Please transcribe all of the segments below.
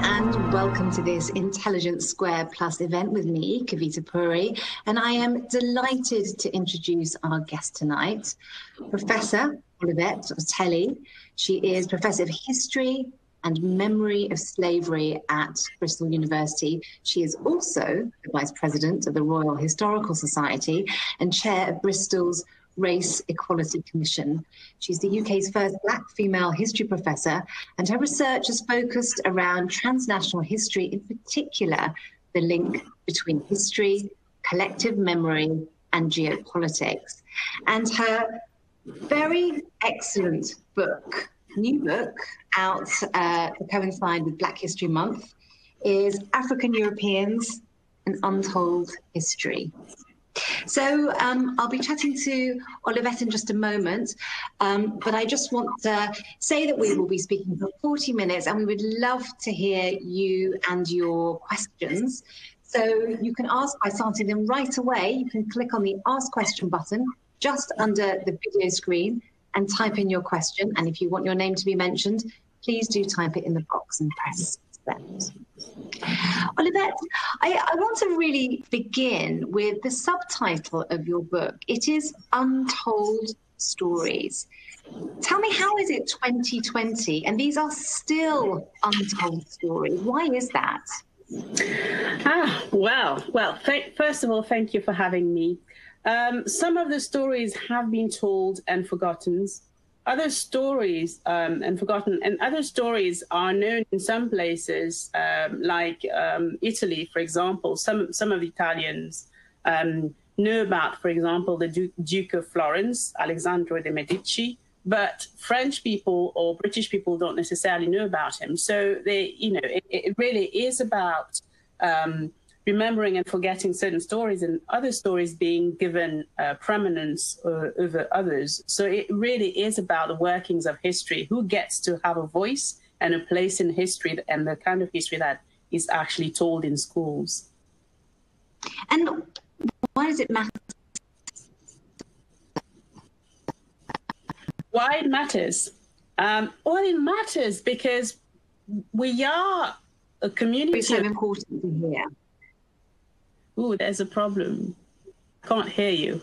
and welcome to this Intelligence Square Plus event with me, Kavita Puri, and I am delighted to introduce our guest tonight, Professor Olivette Otele. She is Professor of History and Memory of Slavery at Bristol University. She is also the Vice President of the Royal Historical Society and Chair of Bristol's Race Equality Commission. She's the UK's first Black female history professor, and her research is focused around transnational history, in particular, the link between history, collective memory, and geopolitics. And her very excellent book, new book, out to coincide with Black History Month, is African Europeans, an Untold History. So I'll be chatting to Olivette in just a moment, but I just want to say that we will be speaking for 40 minutes and we would love to hear you and your questions. So you can ask by starting them right away. You can click on the Ask Question button just under the video screen and type in your question. And if you want your name to be mentioned, please do type it in the box and press send. Olivette, I want to really begin with the subtitle of your book. It is Untold Stories. Tell me, how is it 2020 and these are still untold stories? Why is that? Well, first of all, thank you for having me. Some of the stories have been told and forgotten. Other stories and forgotten, and other stories are known in some places, like Italy, for example. Some of the Italians know about, for example, the Duke of Florence, Alessandro de' Medici, but French people or British people don't necessarily know about him. So it really is about remembering and forgetting certain stories and other stories being given prominence over others. So it really is about the workings of history, who gets to have a voice and a place in history and the kind of history that is actually told in schools. And why does it matter? Why it matters? Well, it matters because we are a community. It's so important to hear. Ooh, there's a problem. Can't hear you.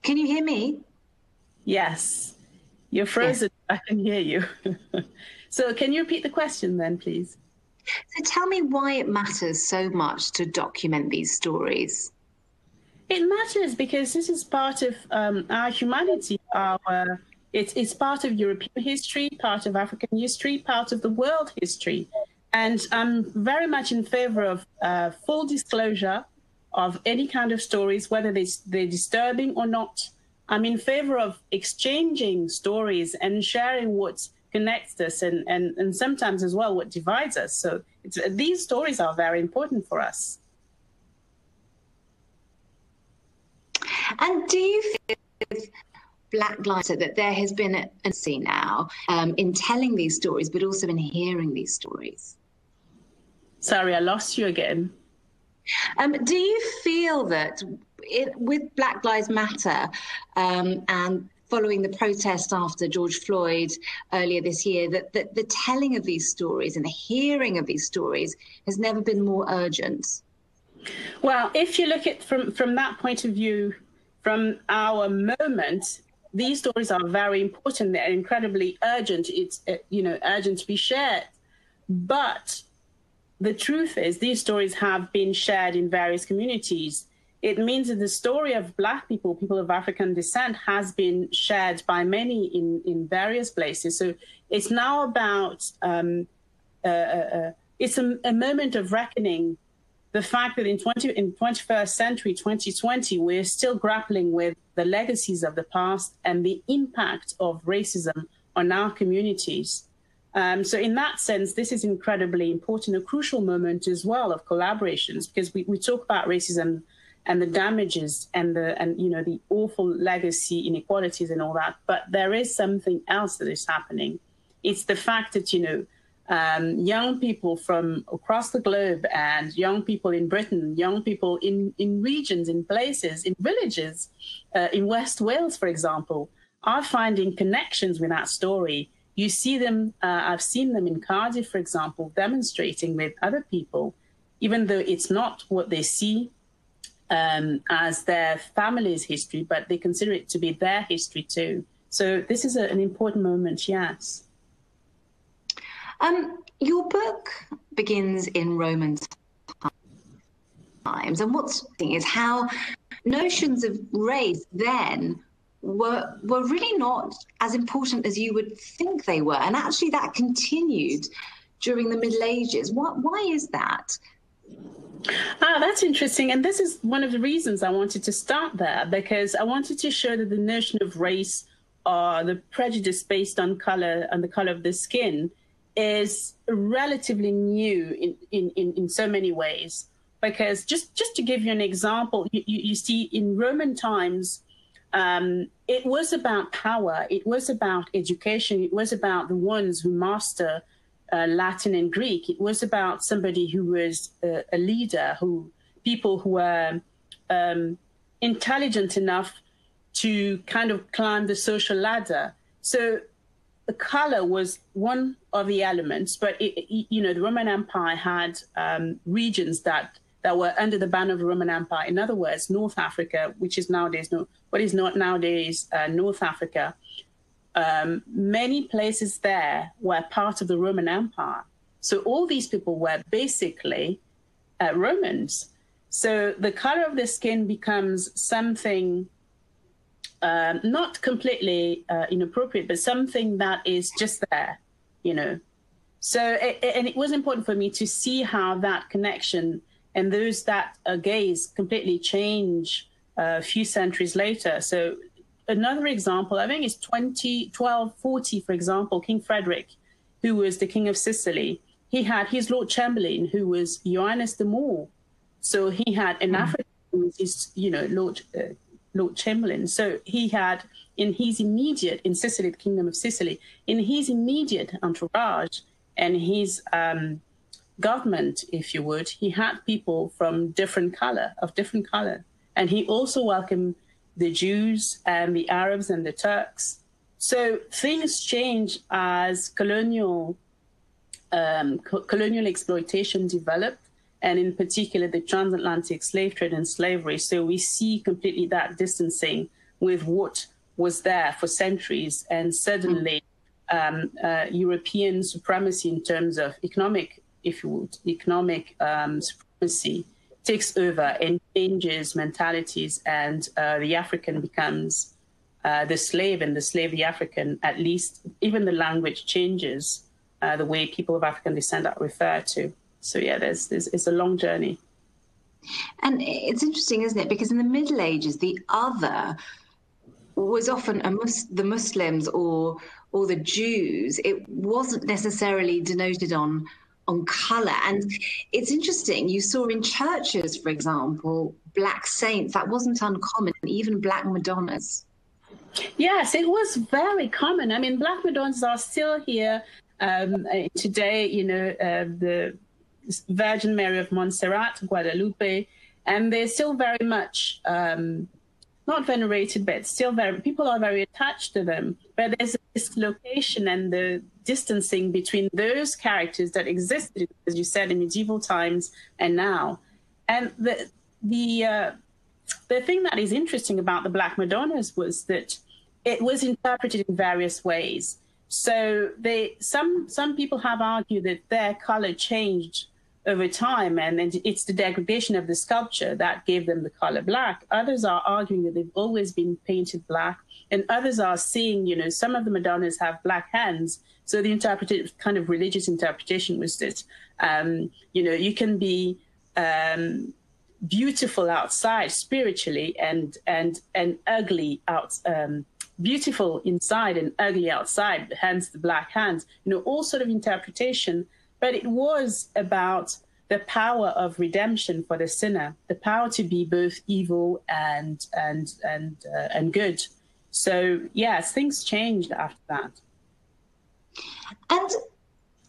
Can you hear me? Yes. You're frozen. Yes. I can hear you. So can you repeat the question then, please? So tell me why it matters so much to document these stories. It matters because this is part of our humanity. It's part of European history, part of African history, part of the world history. And I'm very much in favor of full disclosure of any kind of stories, whether they're disturbing or not. I'm in favor of exchanging stories and sharing what connects us and sometimes as well what divides us. So these stories are very important for us. And do you feel with Black Lives that there has been a scene now in telling these stories, but also in hearing these stories? Sorry, I lost you again. Do you feel that with Black Lives Matter and following the protest after George Floyd earlier this year, that the telling of these stories and the hearing of these stories has never been more urgent? Well, if you look at from that point of view, from our moment, these stories are very important. They're incredibly urgent. It's urgent to be shared. But the truth is, these stories have been shared in various communities. It means that the story of Black people, people of African descent, has been shared by many in various places. So it's now about, it's a moment of reckoning the fact that in 21st century, 2020, we're still grappling with the legacies of the past and the impact of racism on our communities. So in that sense, this is incredibly important, a crucial moment as well of collaborations, because we talk about racism and the damages and the awful legacy inequalities and all that. But there is something else that is happening. It's the fact that, young people from across the globe and young people in Britain, young people in regions, in places, in villages, in West Wales, for example, are finding connections with that story you see them, I've seen them in Cardiff, for example, demonstrating with other people, even though it's not what they see as their family's history, but they consider it to be their history too. So this is an important moment, yes. Your book begins in Roman times, and what's interesting is how notions of race then were really not as important as you would think they were, and actually that continued during the Middle Ages. Why is that? That's interesting, and this is one of the reasons I wanted to start there, because I wanted to show that the notion of race, or the prejudice based on color and the color of the skin, is relatively new in so many ways. Because just to give you an example, you see in Roman times, it was about power, it was about education, it was about the ones who master Latin and Greek. It was about somebody who was a leader, people who were intelligent enough to kind of climb the social ladder. So the color was one of the elements, but the Roman Empire had regions that were under the ban of the Roman Empire. In other words, North Africa, which is nowadays North Africa. Many places there were part of the Roman Empire. So all these people were basically Romans. So the color of the skin becomes something not completely inappropriate, but something that is just there, So, and it was important for me to see how that connection and those that gaze completely change a few centuries later. So another example, I think, is 1240, for example, King Frederick, who was the king of Sicily. He had his Lord Chamberlain, who was Joannes de Moor. So he had an African who was his, Lord Chamberlain. So he had in Sicily, the kingdom of Sicily, in his immediate entourage and his government, if you would, he had people from different color. And he also welcomed the Jews and the Arabs and the Turks. So things change as colonial exploitation developed, and in particular the transatlantic slave trade and slavery. So we see completely that distancing with what was there for centuries, and suddenly European supremacy in terms of economic supremacy takes over and changes mentalities, and the African becomes the slave, and the slave the African. At least even the language changes, the way people of African descent are referred to. So yeah, it's a long journey. And it's interesting, isn't it? Because in the Middle Ages, the other was often the Muslims or the Jews. It wasn't necessarily denoted on colour. And it's interesting, you saw in churches, for example, black saints. That wasn't uncommon, even Black Madonnas. Yes, it was very common. I mean, Black Madonnas are still here today, the Virgin Mary of Montserrat, Guadalupe, and they're still very much not venerated, but still people are very attached to them. But there's this location and the distancing between those characters that existed, as you said, in medieval times and now. And the thing that is interesting about the Black Madonnas was that it was interpreted in various ways. So some people have argued that their color changed over time, and it's the degradation of the sculpture that gave them the color black. Others are arguing that they've always been painted black, and others are seeing, some of the Madonnas have black hands. So the kind of religious interpretation was that, you can be beautiful outside spiritually and ugly out. Beautiful inside and ugly outside, hence the black hands, all sort of interpretation. But it was about the power of redemption for the sinner, the power to be both evil and good. So yes, things changed after that. And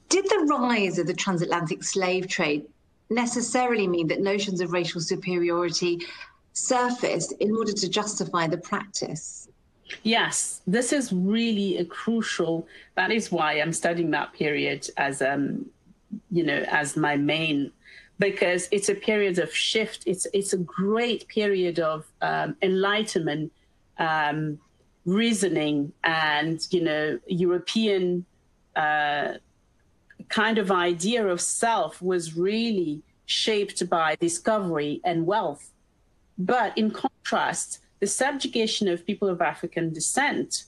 did the rise of the transatlantic slave trade necessarily mean that notions of racial superiority surfaced in order to justify the practice? Yes, this is really a crucial. That is why I'm studying that period as as my main, because it's a period of shift. It's a great period of enlightenment, reasoning, and European kind of idea of self was really shaped by discovery and wealth. But in contrast, the subjugation of people of African descent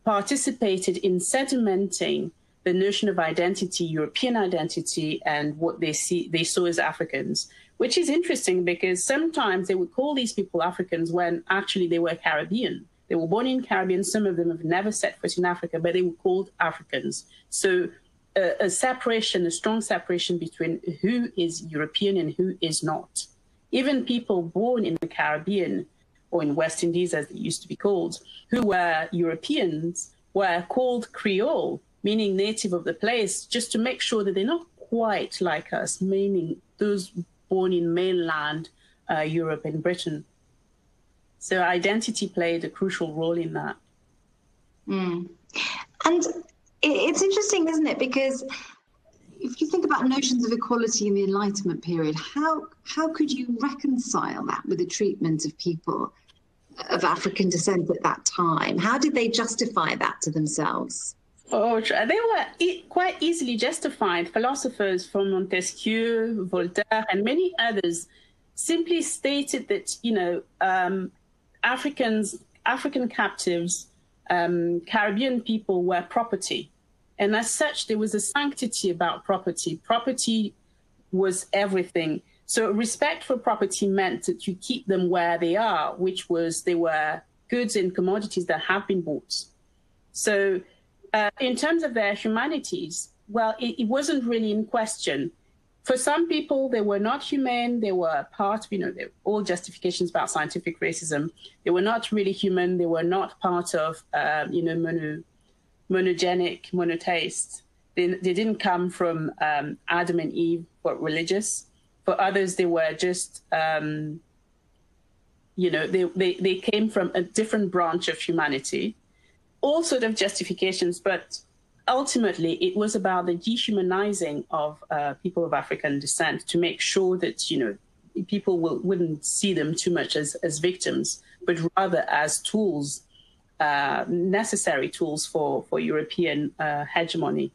participated in sedimenting the notion of identity, European identity, and what they saw as Africans, which is interesting because sometimes they would call these people Africans when actually they were Caribbean. They were born in Caribbean. Some of them have never set foot in Africa, but they were called Africans. So a separation, a strong separation between who is European and who is not. Even people born in the Caribbean or in West Indies, as they used to be called, who were Europeans, were called Creole, meaning native of the place, just to make sure that they're not quite like us, meaning those born in mainland Europe and Britain. So identity played a crucial role in that. Mm. And it's interesting, isn't it? Because if you think about notions of equality in the Enlightenment period, how could you reconcile that with the treatment of people of African descent at that time? How did they justify that to themselves? Oh, they were quite easily justified. Philosophers from Montesquieu, Voltaire, and many others simply stated that, African captives, Caribbean people were property. And as such, there was a sanctity about property. Property was everything. So respect for property meant that you keep them where they are, which was they were goods and commodities that have been bought. So in terms of their humanities, well, it wasn't really in question. For some people, they were not humane. They were part, all justifications about scientific racism. They were not really human. They were not part of, monogenic, monotheist. They didn't come from Adam and Eve, but religious. For others, they were just, they came from a different branch of humanity. All sort of justifications, but ultimately it was about the dehumanizing of people of African descent to make sure that, people wouldn't see them too much as victims, but rather as tools, necessary tools for European hegemony.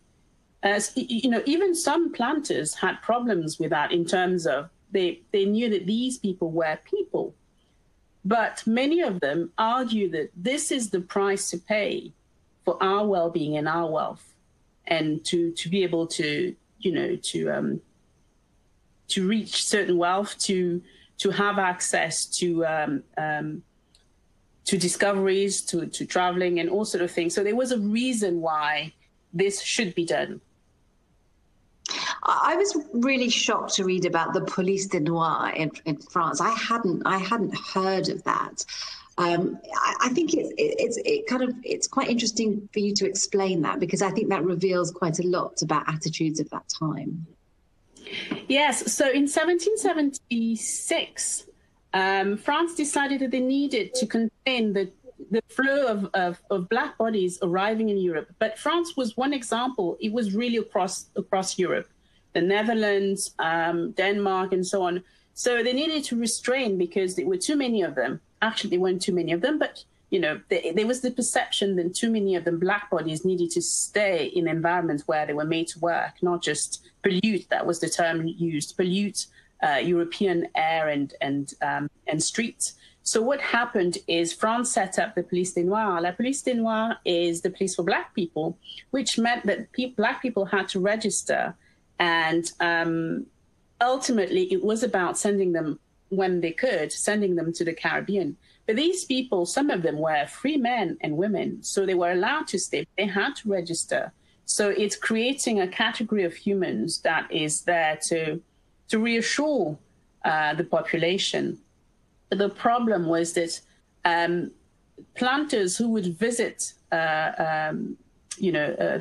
As even some planters had problems with that in terms of they knew that these people were people. But many of them argue that this is the price to pay for our well-being and our wealth, and to be able to reach certain wealth, to have access to discoveries, to traveling, and all sort of things. So there was a reason why this should be done. I was really shocked to read about the Police de Noir in France. I hadn't heard of that. I think it's quite interesting for you to explain that, because I think that reveals quite a lot about attitudes of that time. Yes. So in 1776, France decided that they needed to contain the flow of Black bodies arriving in Europe. But France was one example. It was really across Europe, the Netherlands, Denmark, and so on. So they needed to restrain because there were too many of them. Actually, there weren't too many of them, but there was the perception that too many of them Black bodies needed to stay in environments where they were made to work, not just pollute. That was the term used, pollute European air and streets. So what happened is France set up the Police de Noir. La Police de Noir is the police for Black people, which meant that Black people had to register. And ultimately, it was about sending them, when they could, sending them to the Caribbean. But these people, some of them were free men and women, so they were allowed to stay. They had to register. So it's creating a category of humans that is there to reassure the population. The problem was that planters who would visit, the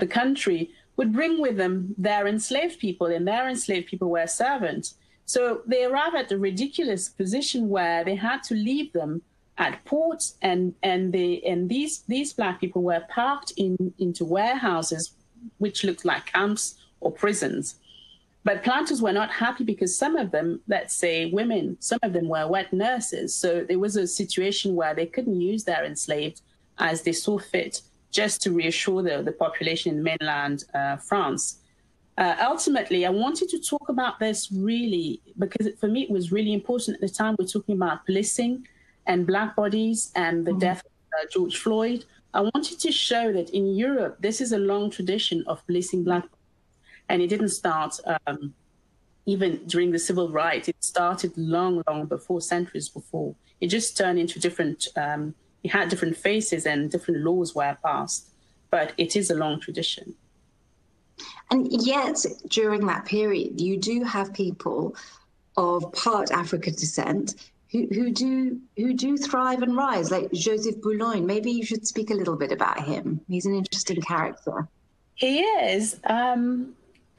country would bring with them their enslaved people, and their enslaved people were servants. So they arrived at the ridiculous position where they had to leave them at ports, and these Black people were parked into warehouses, which looked like camps or prisons. But planters were not happy because some of them, let's say women, some of them were wet nurses. So there was a situation where they couldn't use their enslaved as they saw fit, just to reassure the population in mainland France. Ultimately, I wanted to talk about this really because for me it was really important at the time. We're talking about policing and Black bodies and the death of George Floyd. I wanted to show that in Europe, this is a long tradition of policing Black bodies. And it didn't start even during the civil rights. It started long, long before, centuries before. It just turned into different, it had different faces and different laws were passed. But it is a long tradition. And yet, during that period, you do have people of part African descent who do thrive and rise, like Joseph Boulogne. Maybe you should speak a little bit about him. He's an interesting character. He is.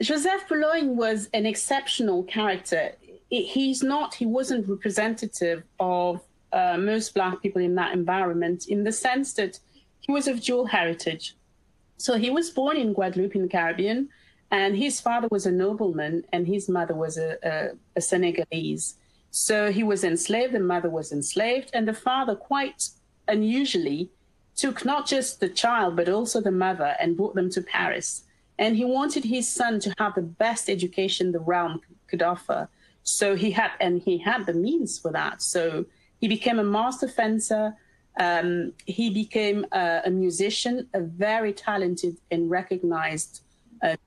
Joseph Boulogne was an exceptional character. He wasn't representative of most Black people in that environment, in the sense that he was of dual heritage. So he was born in Guadeloupe in the Caribbean, and his father was a nobleman and his mother was a Senegalese. So he was enslaved, the mother was enslaved, and the father, quite unusually, took not just the child, but also the mother and brought them to Paris. And he wanted his son to have the best education the realm could offer. So he had the means for that. So he became a master fencer. He became a musician, a very talented and recognized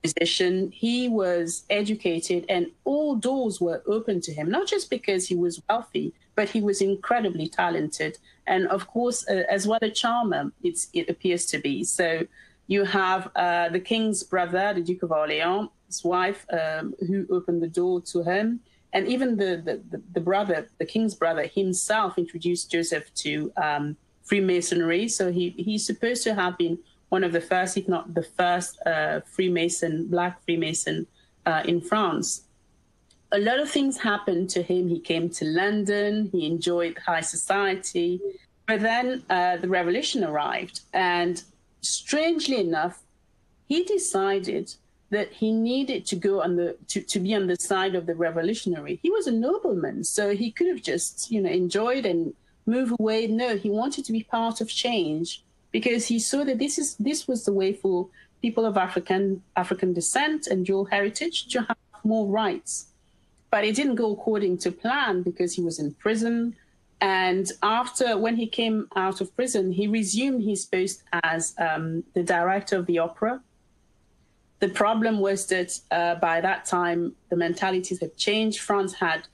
musician. He was educated and all doors were open to him, not just because he was wealthy, but he was incredibly talented. And of course, as well a charmer, it appears to be. So you have the king's brother, the Duke of Orleans, his wife, who opened the door to him. And even the brother, the king's brother himself introduced Joseph to Freemasonry. So he's supposed to have been one of the first, if not the first, Freemason, Black Freemason in France. A lot of things happened to him. He came to London, he enjoyed high society, but then the revolution arrived. And strangely enough, he decided that he needed to go to be on the side of the revolutionary. He was a nobleman, so he could have just, enjoyed and move away. No, he wanted to be part of change because he saw that this was the way for people of African descent and dual heritage to have more rights. But it didn't go according to plan because he was in prison. And when he came out of prison, he resumed his post as the director of the opera. The problem was that by that time, the mentalities had changed. France had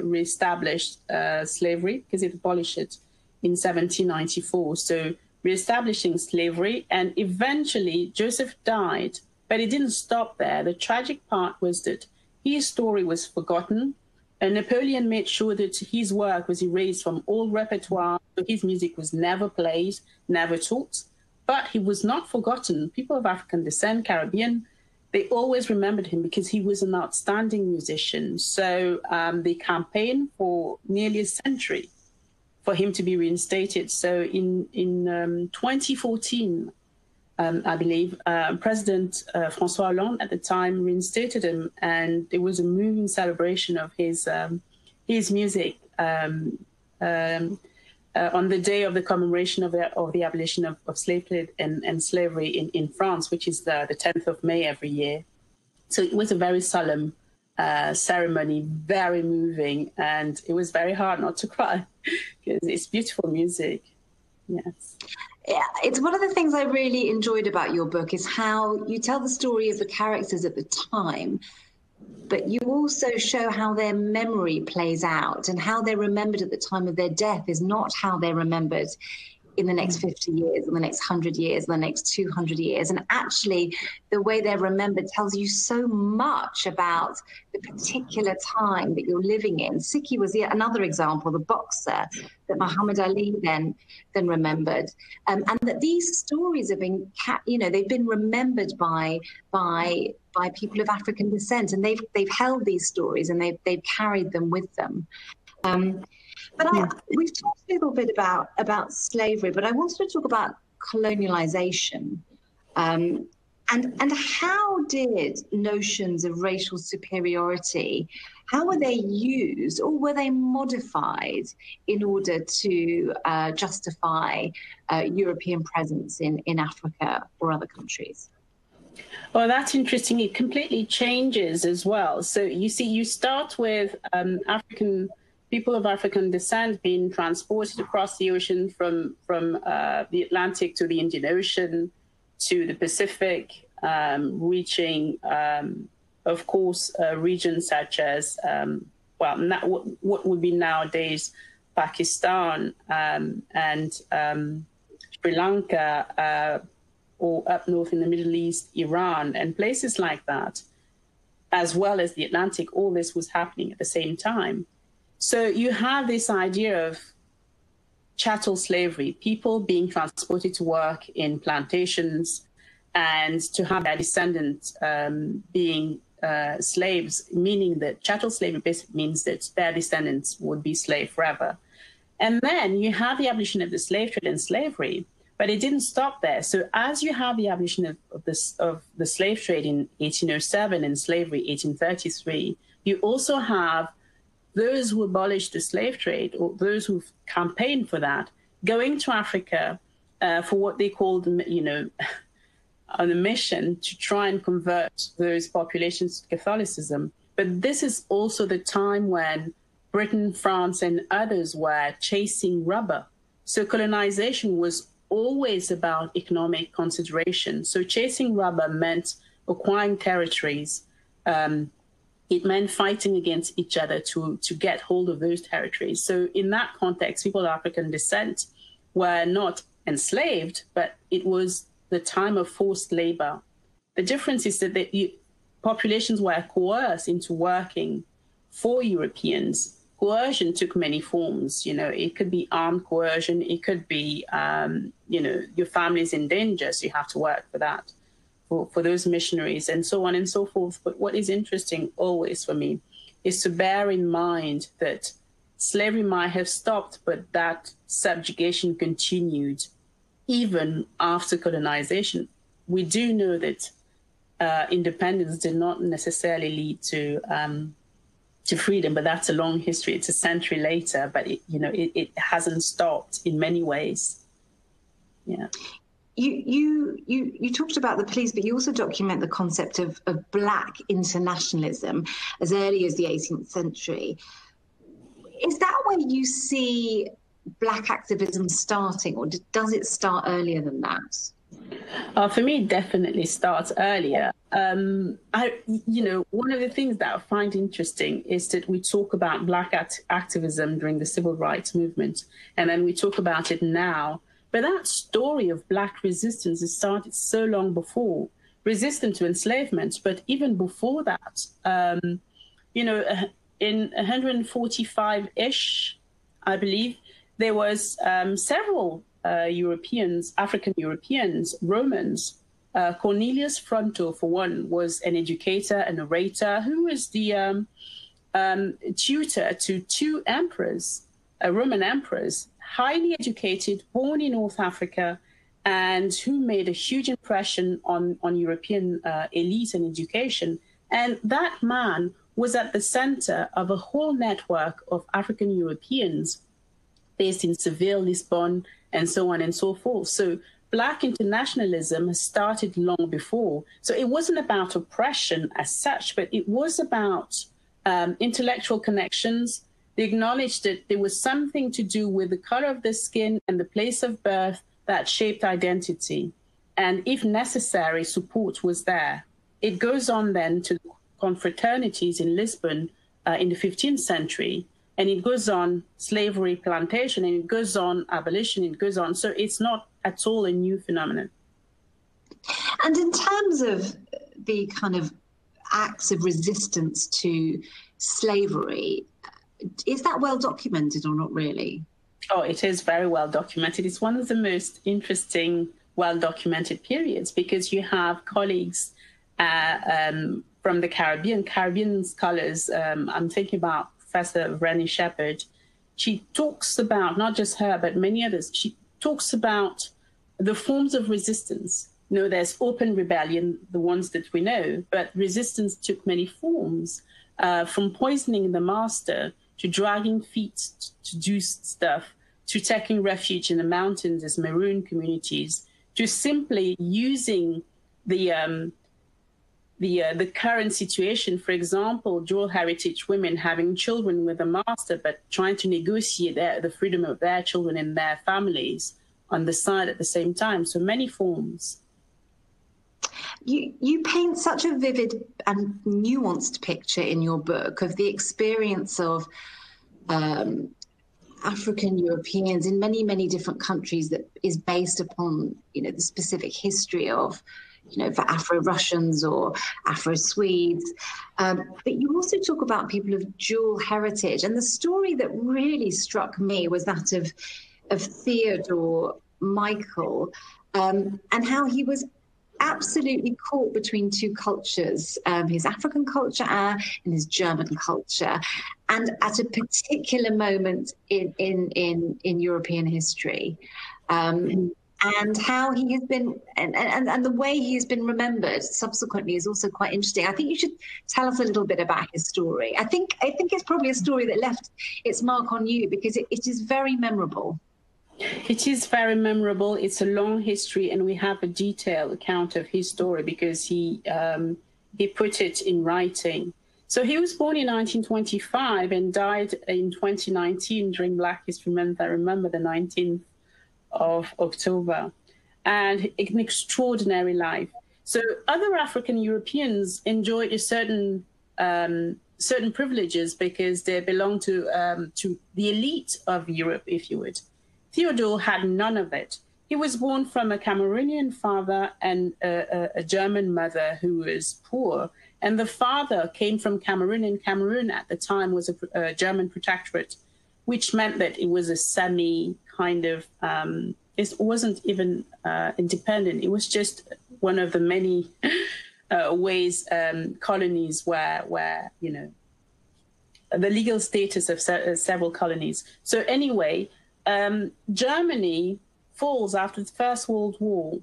reestablished slavery because it abolished it in 1794. So reestablishing slavery, and eventually Joseph died, but it didn't stop there. The tragic part was that his story was forgotten, and Napoleon made sure that his work was erased from all repertoire. So his music was never played, never taught. But he was not forgotten. People of African descent, Caribbean, they always remembered him because he was an outstanding musician. So they campaigned for nearly a century for him to be reinstated. So in 2014, I believe, President François Hollande at the time reinstated him, and there was a moving celebration of his music on the day of the commemoration of the abolition of slavery and slavery in France, which is the 10th of May every year. So it was a very solemn ceremony, very moving, and it was very hard not to cry because it's beautiful music. Yes. Yeah, it's one of the things I really enjoyed about your book is how you tell the story of the characters at the time, but you also show how their memory plays out, and how they're remembered at the time of their death is not how they're remembered in the next 50 years, or the next 100 years, or the next 200 years. And actually, the way they're remembered tells you so much about the particular time that you're living in. Sikhi was another example, the boxer that Muhammad Ali then remembered. And that these stories have been, they've been remembered by people of African descent, and they've held these stories and they've carried them with them. But we've talked a little bit about slavery, but I wanted to talk about colonialization. And how did notions of racial superiority, how were they used or were they modified in order to justify European presence in Africa or other countries? Well, that's interesting. It completely changes as well. So you see, you start with people of African descent being transported across the ocean from the Atlantic to the Indian Ocean to the Pacific, reaching, of course, regions such as, what would be nowadays Pakistan and Sri Lanka, or up north in the Middle East, Iran, and places like that, as well as the Atlantic. All this was happening at the same time. So you have this idea of chattel slavery, people being transported to work in plantations and to have their descendants being slaves, meaning that chattel slavery basically means that their descendants would be slaves forever. And then you have the abolition of the slave trade and slavery, but it didn't stop there. So as you have the abolition of the slave trade in 1807 and slavery 1833, you also have those who abolished the slave trade, or those who campaigned for that, going to Africa for what they called, on a mission to try and convert those populations to Catholicism. But this is also the time when Britain, France, and others were chasing rubber. So colonization was always about economic consideration. So chasing rubber meant acquiring territories. It meant fighting against each other to get hold of those territories. So in that context, people of African descent were not enslaved, but it was the time of forced labor. The difference is that populations were coerced into working for Europeans. Coercion took many forms. It could be armed coercion. It could be, your family's in danger, so you have to work for that, for those missionaries, and so on and so forth. But what is interesting always for me is to bear in mind that slavery might have stopped, but that subjugation continued even after colonization. We do know that independence did not necessarily lead to freedom, but that's a long history. It's a century later, but it hasn't stopped in many ways. Yeah. You talked about the police, but you also document the concept of Black internationalism as early as the 18th century. Is that where you see Black activism starting, or does it start earlier than that? For me, it definitely starts earlier. One of the things that I find interesting is that we talk about Black activism during the Civil Rights Movement, and then we talk about it now. But that story of Black resistance has started so long before, resistance to enslavement. But even before that, in 145-ish, I believe, there was several Europeans, African Europeans, Romans. Cornelius Fronto, for one, was an educator, an orator, who was the tutor to two emperors, Roman emperors, highly educated, born in North Africa, and who made a huge impression on European elite and education. And that man was at the center of a whole network of African Europeans based in Seville, Lisbon, and so on and so forth. So Black internationalism has started long before. So it wasn't about oppression as such, but it was about intellectual connections. They acknowledged that there was something to do with the color of the skin and the place of birth that shaped identity. And if necessary, support was there. It goes on then to confraternities in Lisbon in the 15th century. And it goes on slavery, plantation, and it goes on abolition, it goes on. So it's not at all a new phenomenon. And in terms of the kind of acts of resistance to slavery, is that well documented or not really? Oh, it is very well documented. It's one of the most interesting, well-documented periods because you have colleagues from the Caribbean scholars. I'm thinking about Professor Rennie Shepherd, she talks about, not just her, but many others, she talks about the forms of resistance. You know, there's open rebellion, the ones that we know, but resistance took many forms, from poisoning the master to dragging feet to do stuff, to taking refuge in the mountains as maroon communities, to simply using the current situation. For example, dual heritage women having children with the master, but trying to negotiate the freedom of their children and their families on the side at the same time. So many forms. You paint such a vivid and nuanced picture in your book of the experience of African Europeans in many, many different countries that is based upon, you know, the specific history of, you know, for Afro-Russians or Afro-Swedes. But you also talk about people of dual heritage. And the story that really struck me was that of Theodore Michael, and how he was absolutely caught between two cultures, his African culture and his German culture, and at a particular moment in European history, and how he has been, and the way he has been remembered subsequently is also quite interesting. I think you should tell us a little bit about his story. I think it's probably a story that left its mark on you because it is very memorable. It is very memorable. It's a long history, and we have a detailed account of his story because he put it in writing. So he was born in 1925 and died in 2019 during Black History Month. I remember the 19th of October, and an extraordinary life. So other African Europeans enjoyed a certain privileges because they belong to the elite of Europe, if you would. Theodore had none of it. He was born from a Cameroonian father and a German mother who was poor. And the father came from Cameroon, and Cameroon at the time was a German protectorate, which meant that it was a semi kind of, it wasn't even independent. It was just one of the many ways colonies where, you know, the legal status of several colonies. So anyway, Germany falls after the First World War,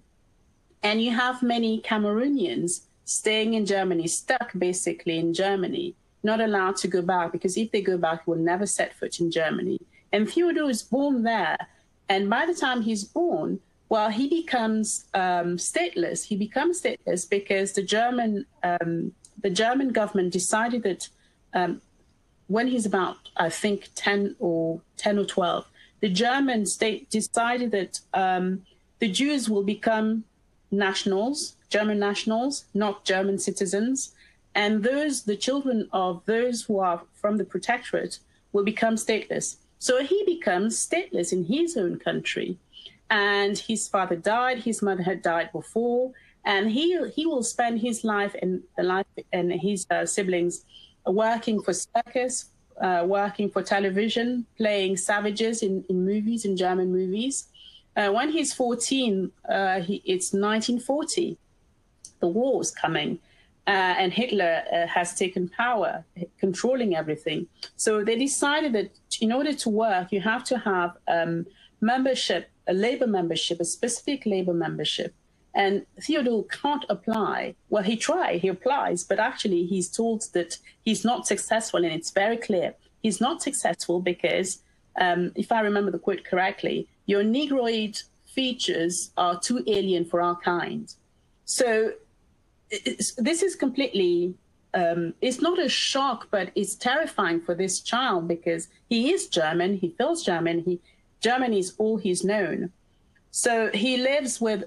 and you have many Cameroonians staying in Germany, stuck basically in Germany, not allowed to go back, because if they go back, they will never set foot in Germany. And Theodore is born there, and by the time he's born, well, he becomes stateless. He becomes stateless because the German government decided that when he's about, I think, 10 or 12, the German state decided that the Jews will become nationals, German nationals, not German citizens. And the children of those who are from the protectorate will become stateless. So he becomes stateless in his own country. And his father died, his mother had died before, and he will spend his life and his siblings working for circus, working for television, playing savages in movies, in German movies. When he's 14, it's 1940. The war is coming, and Hitler has taken power, controlling everything. So they decided that in order to work, you have to have membership, a labor membership, a specific labor membership. And Theodore can't apply. Well, he applies, but actually he's told that he's not successful, and it's very clear. He's not successful because, if I remember the quote correctly, your Negroid features are too alien for our kind. So this is completely, it's not a shock, but it's terrifying for this child because he is German, he feels German, German is all he's known. So he lives with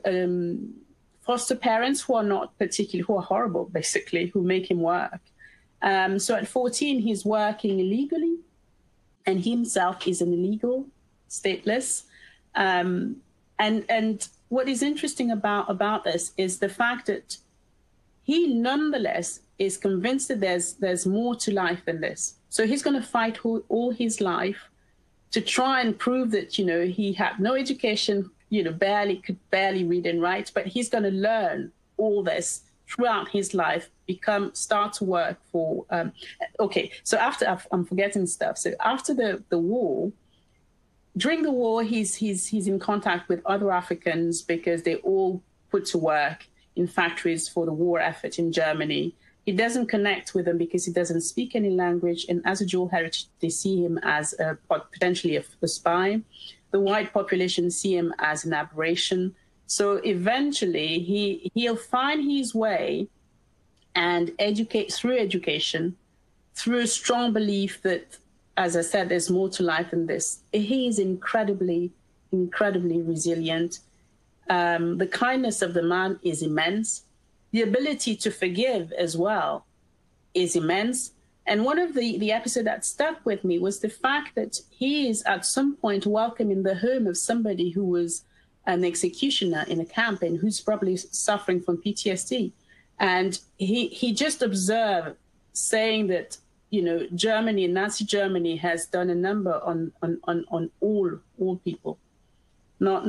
foster parents who are not particularly, who are horrible, basically, who make him work. So at 14, he's working illegally, and he himself is an illegal, stateless. And what is interesting about this is the fact that he nonetheless is convinced that there's more to life than this. So he's going to fight all his life to try and prove that, you know, he had no education, you know, could barely read and write, but he's going to learn all this throughout his life start to work for. So after I'm forgetting stuff. So after the war, during the war, he's in contact with other Africans because they all put to work in factories for the war effort in Germany. He doesn't connect with them because he doesn't speak any language, and as a dual heritage, they see him as potentially a spy. The white population see him as an aberration. So eventually, he'll find his way and educate through education, through a strong belief that, as I said, there's more to life than this. He is incredibly, incredibly resilient. The kindness of the man is immense. The ability to forgive as well is immense. And one of the episodes that stuck with me was the fact that he is at some point welcome in the home of somebody who was an executioner in a camp and who's probably suffering from PTSD. And he just observed, saying that, you know, Nazi Germany has done a number on all people, not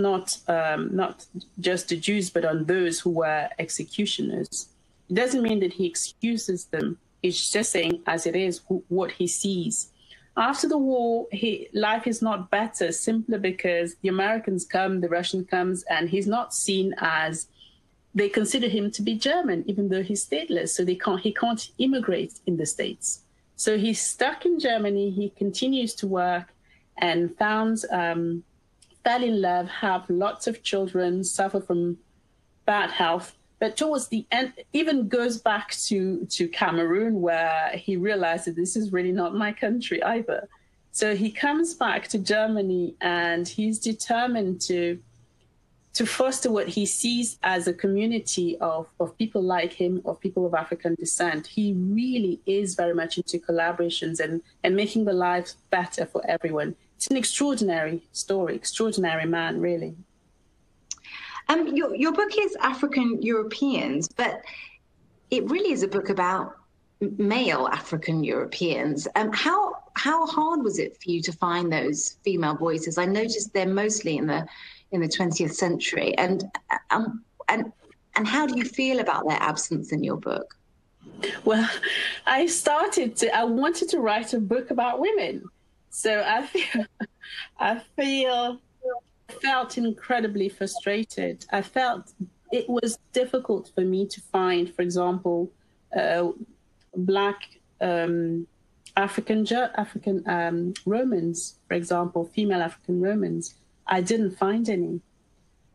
just the Jews, but on those who were executioners. It doesn't mean that he excuses them. It's just saying, as it is, what he sees. After the war, life is not better simply because the Americans come, the Russian comes, and he's not seen as, they consider him to be German, even though he's stateless. So he can't immigrate in the States. So he's stuck in Germany. He continues to work and fell in love, have lots of children, suffer from bad health. But towards the end, even goes back to Cameroon, where he realized that this is really not my country either. So he comes back to Germany, and he's determined to foster what he sees as a community of people like him, of people of African descent. He really is very much into collaborations and making the lives better for everyone. It's an extraordinary story, extraordinary man, really. Your book is African Europeans, but it really is a book about male African Europeans. How hard was it for you to find those female voices? I noticed they're mostly in the 20th century, and how do you feel about their absence in your book? Well, I wanted to write a book about women, so I felt incredibly frustrated. I felt it was difficult for me to find, for example, Black African Romans, for example, female African Romans. I didn't find any.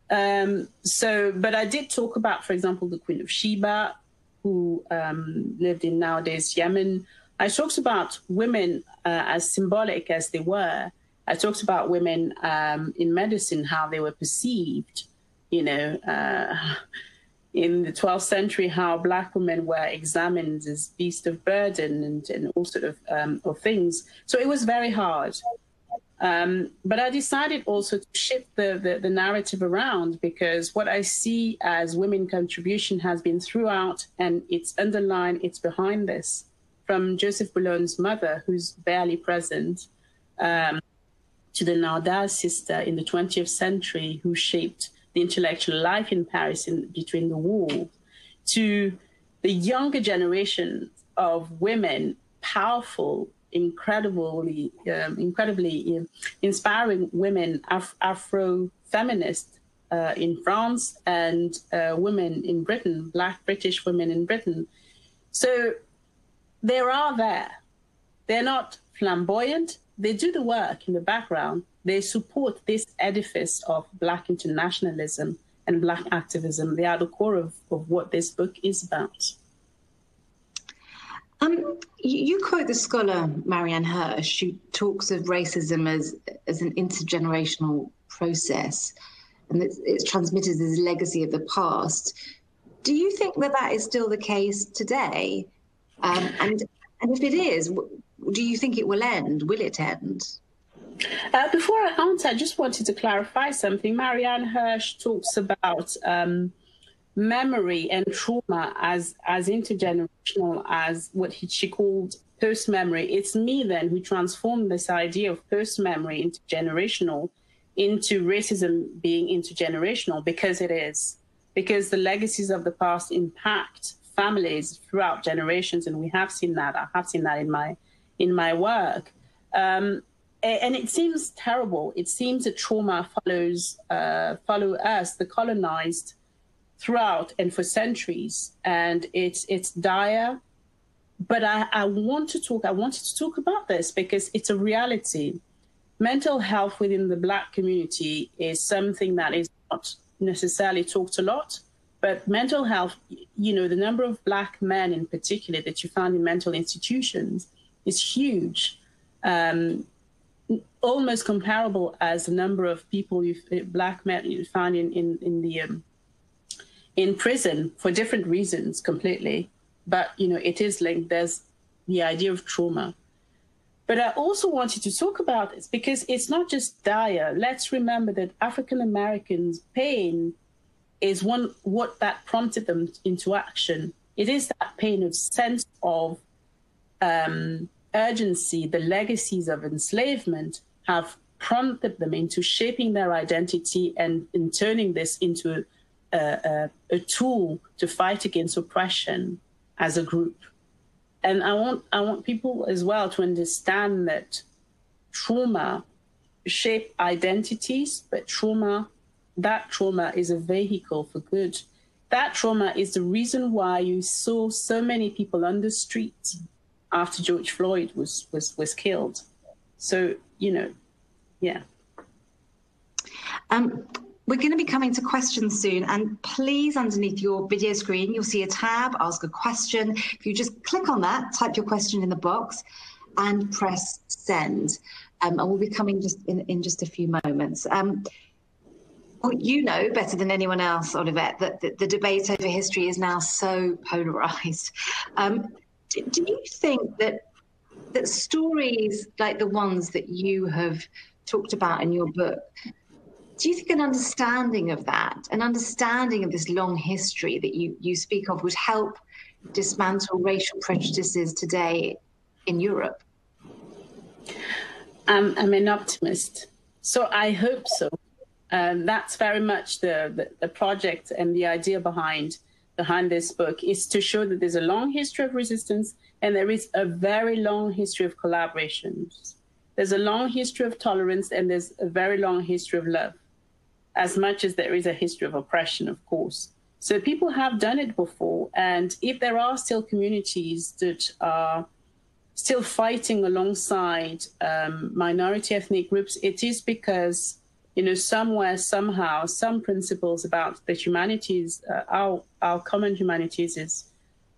But I did talk about, for example, the Queen of Sheba, who lived in nowadays Yemen. I talked about women as symbolic as they were. I talked about women in medicine, how they were perceived, in the 12th century, how Black women were examined as beasts of burden and all sort of things. So it was very hard. But I decided also to shift the narrative around, because what I see as women contribution has been throughout, and it's underlined, it's behind this, from Joseph Boulogne's mother, who's barely present, to the Nardal sister in the 20th century, who shaped the intellectual life in Paris between the war, to the younger generation of women, powerful, incredibly inspiring women, Afro-feminists in France, and women in Britain, Black British women in Britain. So they are there. They're not flamboyant. They do the work in the background. They support this edifice of Black internationalism and Black activism. They are the core of what this book is about. You quote the scholar Marianne Hirsch, who talks of racism as an intergenerational process, and it's transmitted as a legacy of the past. Do you think that is still the case today? And if it is, do you think it will end? Will it end? Before I answer, I just wanted to clarify something. Marianne Hirsch talks about memory and trauma as intergenerational as what she called post-memory. It's me then who transformed this idea of post-memory intergenerational into racism being intergenerational, because it is. because the legacies of the past impact families throughout generations, and we have seen that. I have seen that in my work. And it seems terrible. It seems that trauma follow us, the colonized, throughout and for centuries, and it's dire. But I wanted to talk about this because it's a reality. Mental health within the Black community is something that is not necessarily talked a lot, but mental health, the number of Black men in particular that you find in mental institutions is huge, almost comparable as the number of people Black men you find in prison for different reasons completely. But, it is linked. There's the idea of trauma. But I also wanted to talk about this because it's not just dire. Let's remember that African Americans' pain is what that prompted them into action. It is that pain of sense of urgency. The legacies of enslavement have prompted them into shaping their identity and in turning this into a tool to fight against oppression as a group. And I want people as well to understand that trauma shape identities, but that trauma is a vehicle for good. That trauma is the reason why you saw so many people on the street after George Floyd was killed. So, yeah. We're going to be coming to questions soon, and please, underneath your video screen, you'll see a tab, Ask a Question. If you just click on that, type your question in the box and press send. And we'll be coming in just a few moments. Well, you know better than anyone else, Olivette, that the debate over history is now so polarized. Do you think that stories like the ones that you have talked about in your book, do you think an understanding of that, an understanding of this long history that you speak of, would help dismantle racial prejudices today in Europe? I'm an optimist, so I hope so. That's very much the project and the idea behind this book, is to show that there's a long history of resistance and there is a very long history of collaborations. There's a long history of tolerance and there's a very long history of love, as much as there is a history of oppression, of course. So people have done it before. And if there are still communities that are still fighting alongside minority ethnic groups, it is because, somewhere, somehow, some principles about the humanities, our common humanities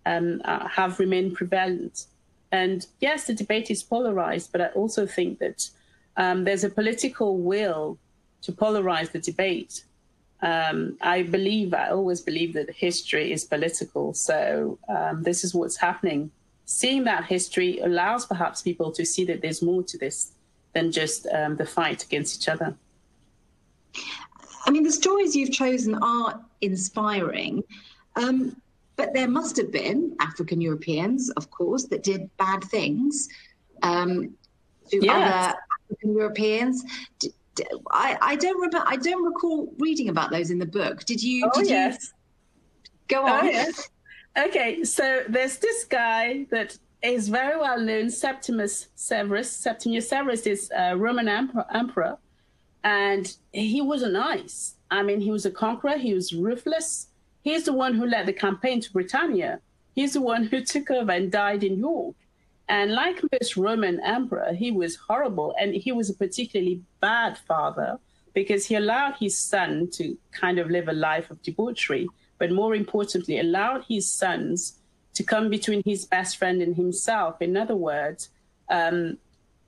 have remained prevalent. And yes, the debate is polarized, but I also think that there's a political will to polarize the debate. I always believe that history is political. So this is what's happening. Seeing that history allows perhaps people to see that there's more to this than just the fight against each other. I mean, the stories you've chosen are inspiring, but there must have been African Europeans, of course, that did bad things to other African Europeans. I don't recall reading about those in the book. Did you? Yes. Go on. Oh, yes. Okay, so there's this guy that is very well known, Septimius Severus. Septimius Severus is a Roman emperor, and he wasn't nice. I mean, he was a conqueror. He was ruthless. He's the one who led the campaign to Britannia. He's the one who took over and died in York. And like most Roman emperor, he was horrible. And he was a particularly bad father because he allowed his son to kind of live a life of debauchery, but more importantly, allowed his sons to come between his best friend and himself. In other words,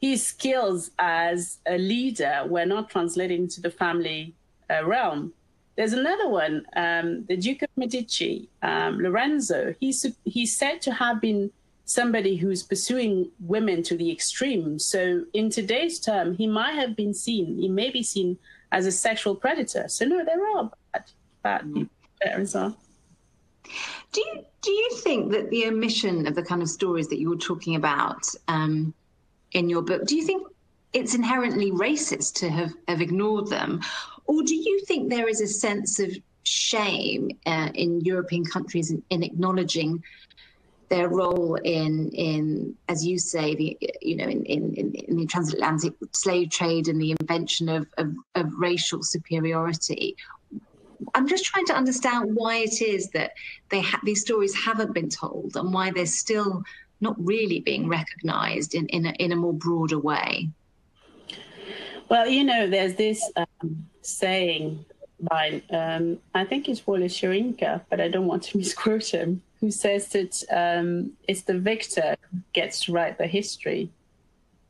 his skills as a leader were not translated into the family realm. There's another one, the Duke of Medici, Lorenzo. He's said to have been somebody who's pursuing women to the extreme. So in today's term, he may be seen as a sexual predator. So no, there are bad people there as well. Do you think that the omission of the kind of stories that you were talking about in your book, do you think it's inherently racist to have ignored them? Or do you think there is a sense of shame in European countries in acknowledging their role in, as you say, in the transatlantic slave trade and the invention of racial superiority. I'm just trying to understand why it is that these stories haven't been told, and why they're still not really being recognised in a more broader way. Well, there's this saying by, I think it's Wallace Sharinka, but I don't want to misquote him, who says that it's the victor who gets to write the history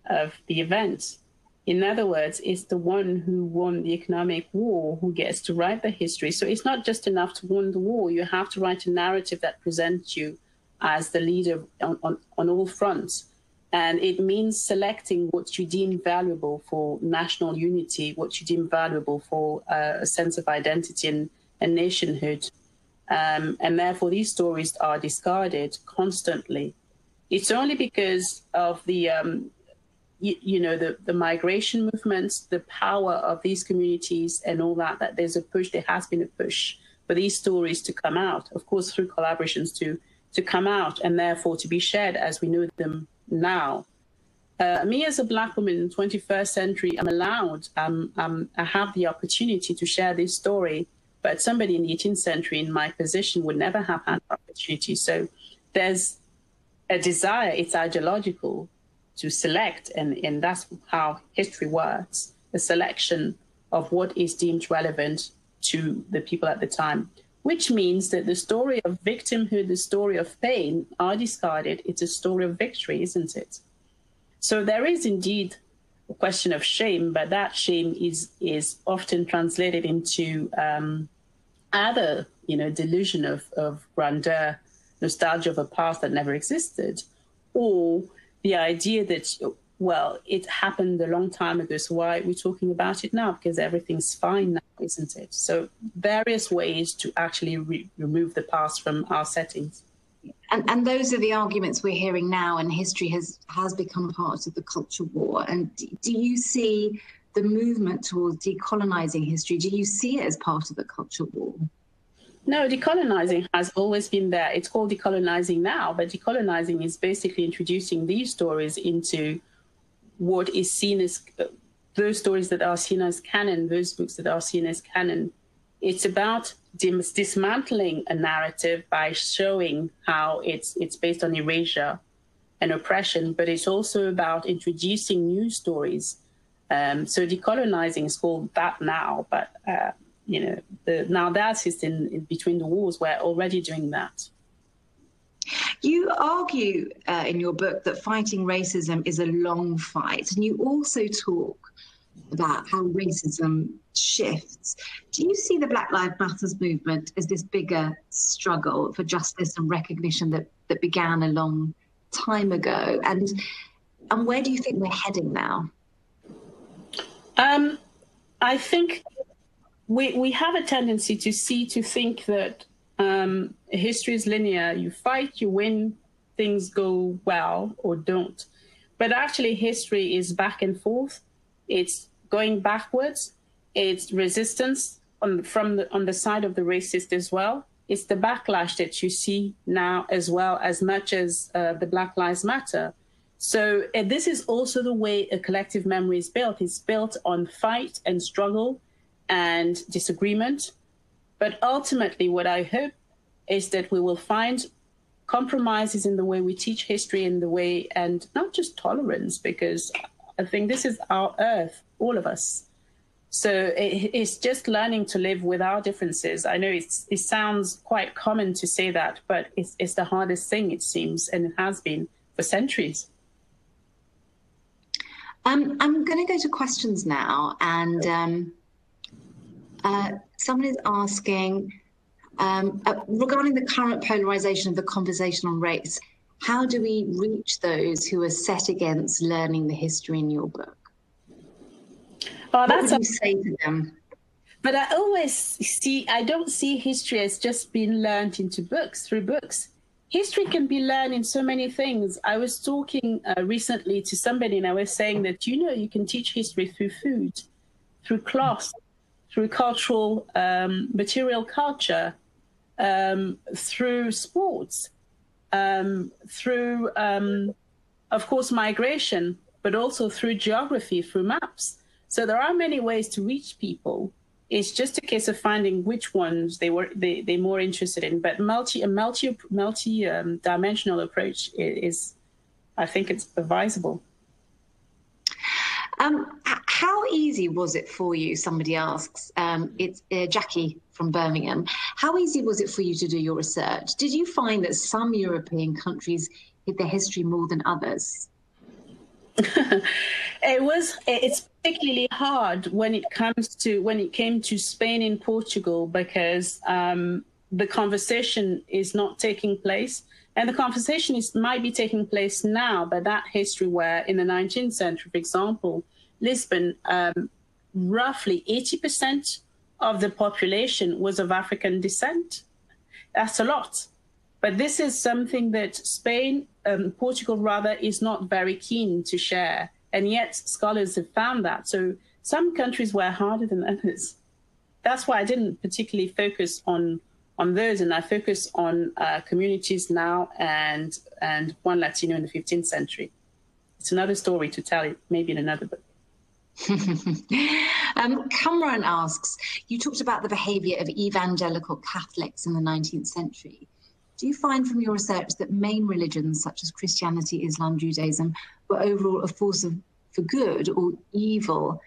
of the event. In other words, it's the one who won the economic war who gets to write the history. So it's not just enough to win the war. You have to write a narrative that presents you as the leader on all fronts. And it means selecting what you deem valuable for national unity, what you deem valuable for a sense of identity and nationhood. And therefore, these stories are discarded constantly. It's only because of the migration movements, the power of these communities and all that there's a push, there has been a push for these stories to come out, of course, through collaborations to come out and therefore to be shared as we know them now. Me as a Black woman in the 21st century, I'm allowed, I have the opportunity to share this story, but somebody in the 18th century in my position would never have had the opportunity. So there's a desire, it's ideological, to select, and that's how history works, a selection of what is deemed relevant to the people at the time, which means that the story of victimhood, the story of pain are discarded. It's a story of victory, isn't it? So there is indeed a question of shame, but that shame is often translated into either, delusion of grandeur, nostalgia of a past that never existed, or the idea that, well, it happened a long time ago, so why are we talking about it now? Because everything's fine now, isn't it? So various ways to actually remove the past from our settings. And those are the arguments we're hearing now, and history has become part of the culture war. And do you see the movement towards decolonizing history? Do you see it as part of the culture war? No, decolonizing has always been there. It's called decolonizing now, but decolonizing is basically introducing these stories into what is seen as those stories that are seen as canon, those books that are seen as canon. It's about dismantling a narrative by showing how it's based on erasure and oppression, but it's also about introducing new stories. So decolonizing is called that now, but the now that is in between the wars. We're already doing that. You argue in your book that fighting racism is a long fight, and you also talk about how racism shifts. Do you see the Black Lives Matter movement as this bigger struggle for justice and recognition that began a long time ago? And where do you think we're heading now? I think we have a tendency to think that history is linear. You fight, you win, things go well or don't. But actually, history is back and forth. It's going backwards. It's resistance on the side of the racist as well. It's the backlash that you see now as well, as much as the Black Lives Matter. So this is also the way a collective memory is built. It's built on fight and struggle and disagreement. But ultimately, what I hope is that we will find compromises in the way we teach history, in the way, and not just tolerance, because I think this is our earth, all of us. So it's just learning to live with our differences. I know it sounds quite common to say that, but it's the hardest thing, it seems, and it has been for centuries. I'm going to go to questions now, and someone is asking, regarding the current polarization of the conversation on race, how do we reach those who are set against learning the history in your book? Oh, what would you say to them? But I don't see history as just being learned through books. History can be learned in so many things. I was talking recently to somebody, and I was saying that, you can teach history through food, through cloth, through cultural, material culture, through sports, through, of course, migration, but also through geography, through maps. So there are many ways to reach people. It's just a case of finding which ones they're more interested in. But multi-dimensional approach is, I think, it's advisable. How easy was it for you? Somebody asks. It's Jackie from Birmingham. How easy was it for you to do your research? Did you find that some European countries hid their history more than others? It's particularly hard when it came to Spain and Portugal, because the conversation is not taking place. And the conversation might be taking place now, but that history where in the 19th century, for example, Lisbon, roughly 80% of the population was of African descent. That's a lot. But this is something that Spain, Portugal rather, is not very keen to share. And yet scholars have found that. So some countries were harder than others. That's why I didn't particularly focus on those, and I focus on communities now and one Latino in the 15th century. It's another story to tell, maybe in another book. Cameron asks, you talked about the behaviour of evangelical Catholics in the 19th century. Do you find from your research that main religions such as Christianity, Islam, Judaism were overall a force for good or evil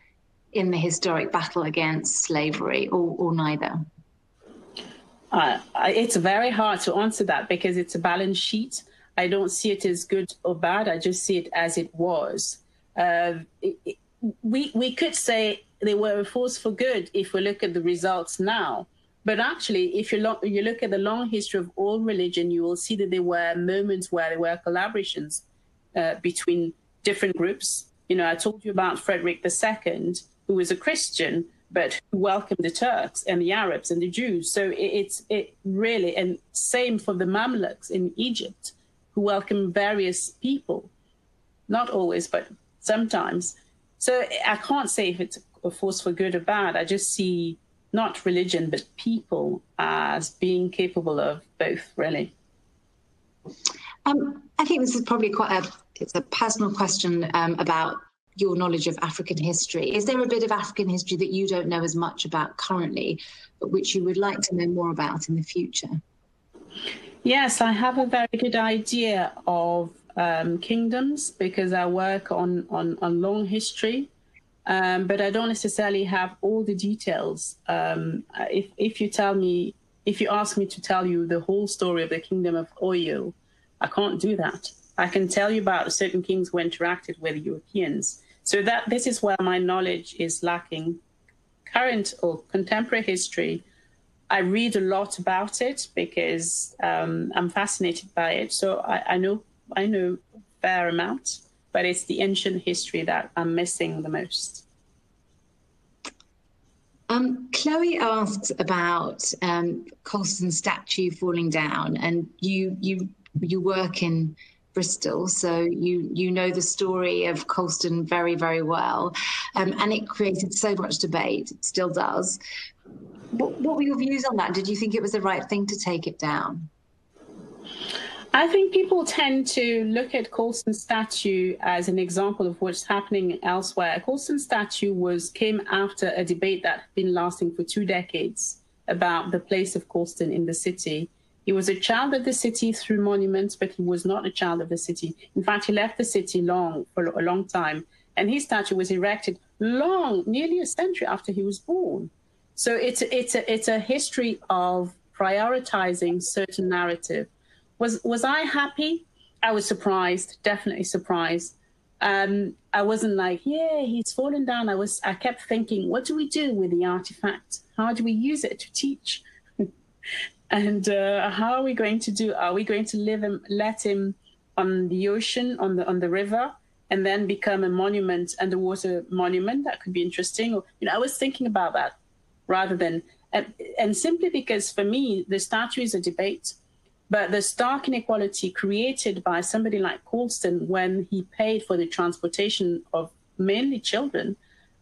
in the historic battle against slavery, or neither? It's very hard to answer that because it's a balance sheet. I don't see it as good or bad. I just see it as it was. We could say they were a force for good if we look at the results now. But actually, if you look at the long history of all religion, you will see that there were moments where there were collaborations between different groups. You know, I told you about Frederick II, who was a Christian, but who welcomed the Turks and the Arabs and the Jews. So it really, and same for the Mamluks in Egypt, who welcomed various people. Not always, but sometimes. So I can't say if it's a force for good or bad. I just see not religion, but people as being capable of both, really. I think this is probably it's a personal question about your knowledge of African history. Is there a bit of African history that you don't know as much about currently, but which you would like to know more about in the future? Yes, I have a very good idea of kingdoms because I work on long history. But I don't necessarily have all the details. If you ask me to tell you the whole story of the kingdom of Oyo, I can't do that. I can tell you about certain kings who interacted with Europeans. So this is where my knowledge is lacking. Current or contemporary history, I read a lot about it because I'm fascinated by it. So I know a fair amount. But it's the ancient history that I'm missing the most. Chloe asks about Colston's statue falling down, and you work in Bristol, so you know the story of Colston very, very well, and it created so much debate. It still does. What were your views on that? Did you think it was the right thing to take it down? I think people tend to look at Colston's statue as an example of what's happening elsewhere. Colston's statue came after a debate that had been lasting for 2 decades about the place of Colston in the city. He was a child of the city through monuments, but he was not a child of the city. In fact, he left the city for a long time, and his statue was erected nearly a century after he was born. So it's a history of prioritizing certain narrative. Was I happy? I was surprised, definitely surprised. I wasn't like, yeah, he's fallen down. I kept thinking, what do we do with the artifact? How do we use it to teach? And how are we going to do? Are we going to let him on the ocean, on the river, and then become a monument, underwater monument? That could be interesting. Or, I was thinking about that rather than, and simply because for me, the statue is a debate. But the stark inequality created by somebody like Colston when he paid for the transportation of mainly children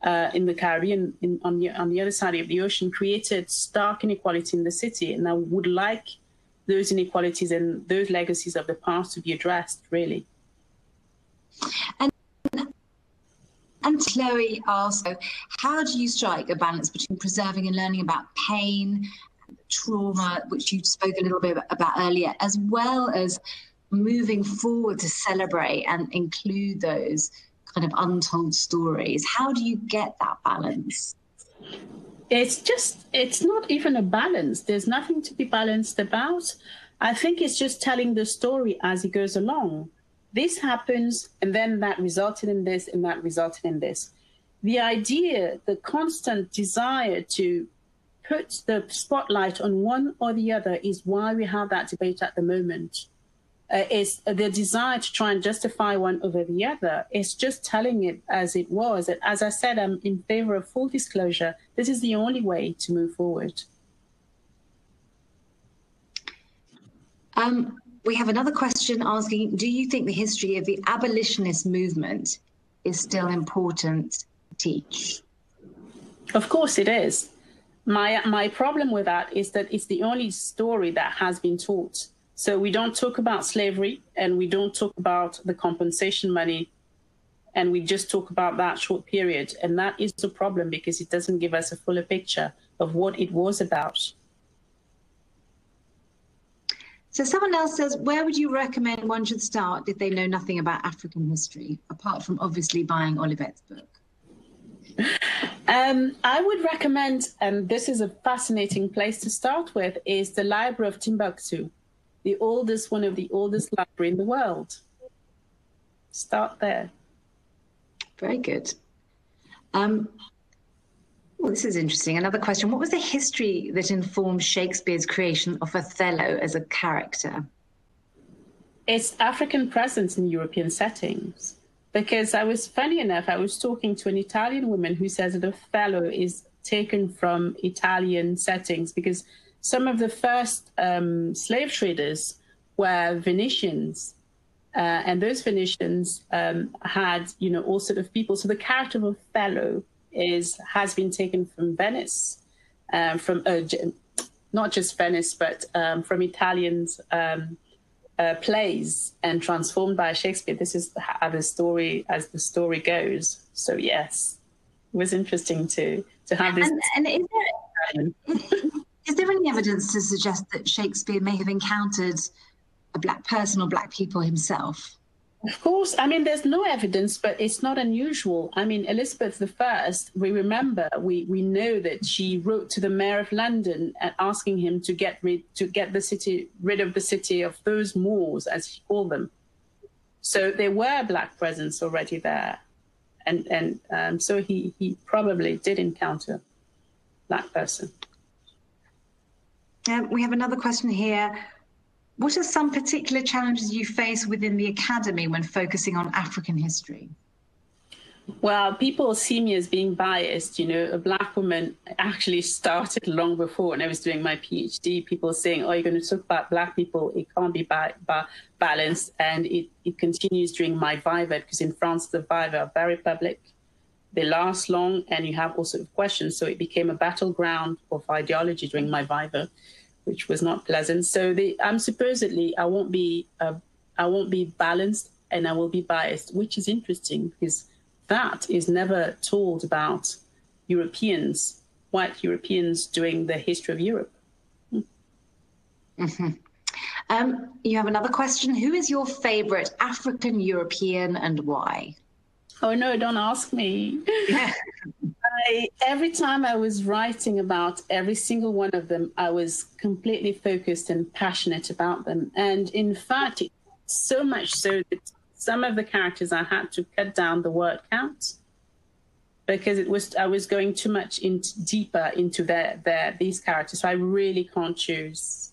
in the Caribbean, on the other side of the ocean, created stark inequality in the city. And I would like those inequalities and those legacies of the past to be addressed, really. And Chloe asked, how do you strike a balance between preserving and learning about pain, trauma, which you spoke a little bit about earlier, as well as moving forward to celebrate and include those kind of untold stories? How do you get that balance? It's not even a balance. There's nothing to be balanced about. I think it's just telling the story as it goes along. This happens, and then that resulted in this, and that resulted in this. The idea, the constant desire to put the spotlight on one or the other is why we have that debate at the moment. Is the desire to try and justify one over the other. It's just telling it as it was. As I said, I'm in favor of full disclosure. This is the only way to move forward. We have another question asking, do you think the history of the abolitionist movement is still important to teach? Of course it is. My problem with that is that it's the only story that has been taught. So we don't talk about slavery, and we don't talk about the compensation money, and we just talk about that short period. And that is the problem, because it doesn't give us a fuller picture of what it was about. So someone else says, where would you recommend one should start if they know nothing about African history, apart from obviously buying Olivette's book? I would recommend, and this is a fascinating place to start with, is the Library of Timbuktu, one of the oldest library in the world. Start there. Very good. Well, this is interesting. Another question. What was the history that informed Shakespeare's creation of Othello as a character? It's African presence in European settings. Because funny enough, I was talking to an Italian woman who says that Othello is taken from Italian settings, because some of the first slave traders were Venetians. And those Venetians had, all sort of people. So the character of Othello has been taken from Venice, from not just Venice, but from Italians' plays, and transformed by Shakespeare. This is how the story goes. So yes, it was interesting to have this. And is there any evidence to suggest that Shakespeare may have encountered a Black person or Black people himself? Of course. I mean, there's no evidence, but it's not unusual. I mean, Elizabeth I, we know that she wrote to the mayor of London asking him to get rid of the city of those Moors, as she called them. So there were Black presence already there. And so he probably did encounter Black person. We have another question here. What are some particular challenges you face within the academy when focusing on African history? Well, people see me as being biased. A Black woman actually started long before, when I was doing my PhD. People saying, oh, you're going to talk about Black people. It can't be balanced. And it continues during my viva, because in France, the viva are very public. They last long, and you have all sorts of questions. So it became a battleground of ideology during my viva, which was not pleasant. So supposedly I won't be balanced, and I will be biased, which is interesting, because that is never told about Europeans, white Europeans, doing the history of Europe. Mm-hmm. You have another question. Who is your favorite African European and why? Oh no, don't ask me. Every time I was writing about every single one of them, I was completely focused and passionate about them. And in fact, so much so that some of the characters I had to cut down the word count, because I was going too much deeper into these characters. So I really can't choose.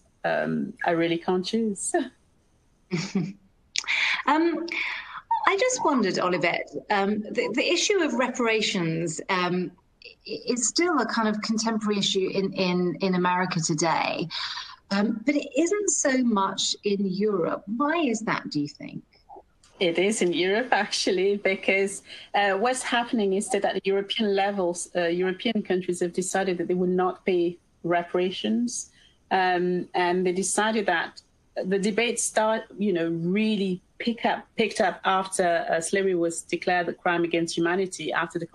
I just wondered, Olivette, the issue of reparations is still a kind of contemporary issue in America today, but it isn't so much in Europe. Why is that, do you think? It is in Europe, actually, because what's happening is that at the European levels, European countries have decided that they would not pay reparations. And they decided that the debate really picked up after slavery was declared a crime against humanity after the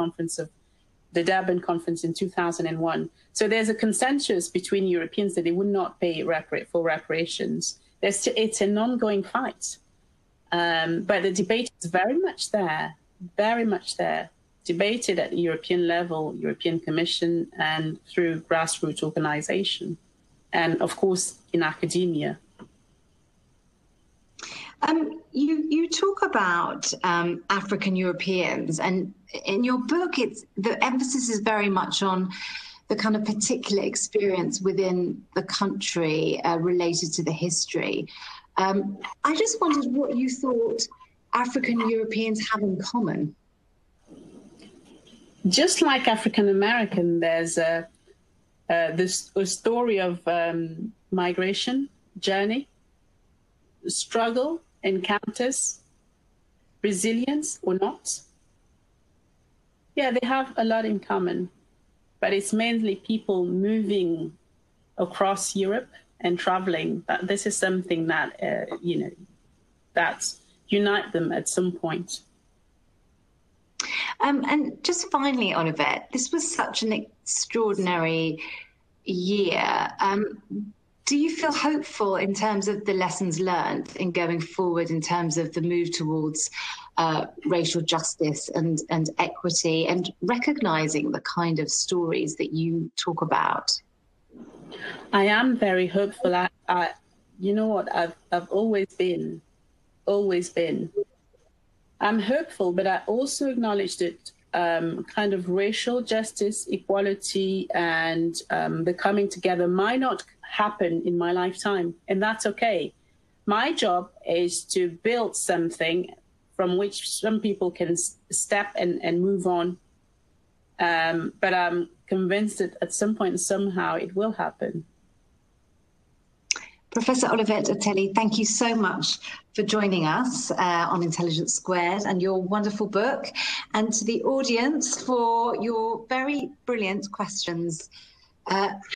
Durban Conference in 2001. So there's a consensus between Europeans that they would not pay for reparations. It's an ongoing fight. But the debate is very much there, debated at the European level, European Commission, and through grassroots organization, and of course in academia. You talk about African Europeans, and in your book, the emphasis is very much on the kind of particular experience within the country related to the history. I just wondered what you thought African Europeans have in common. Just like African American, there's a story of migration, journey, struggle, encounters, resilience or not. Yeah, they have a lot in common, but it's mainly people moving across Europe and traveling. This is something that, that unite them at some point. And just finally, Olivette, this was such an extraordinary year. Do you feel hopeful in terms of the lessons learned in going forward in terms of the move towards racial justice and equity, and recognizing the kind of stories that you talk about? I am very hopeful. You know what? I've always been. I'm hopeful, but I also acknowledge that kind of racial justice, equality, and the coming together might not happen in my lifetime, and that's okay. My job is to build something from which some people can step and move on. But I'm convinced that at some point, somehow, it will happen. Professor Olivette Otele, thank you so much for joining us on Intelligence Squared and your wonderful book, and to the audience for your very brilliant questions.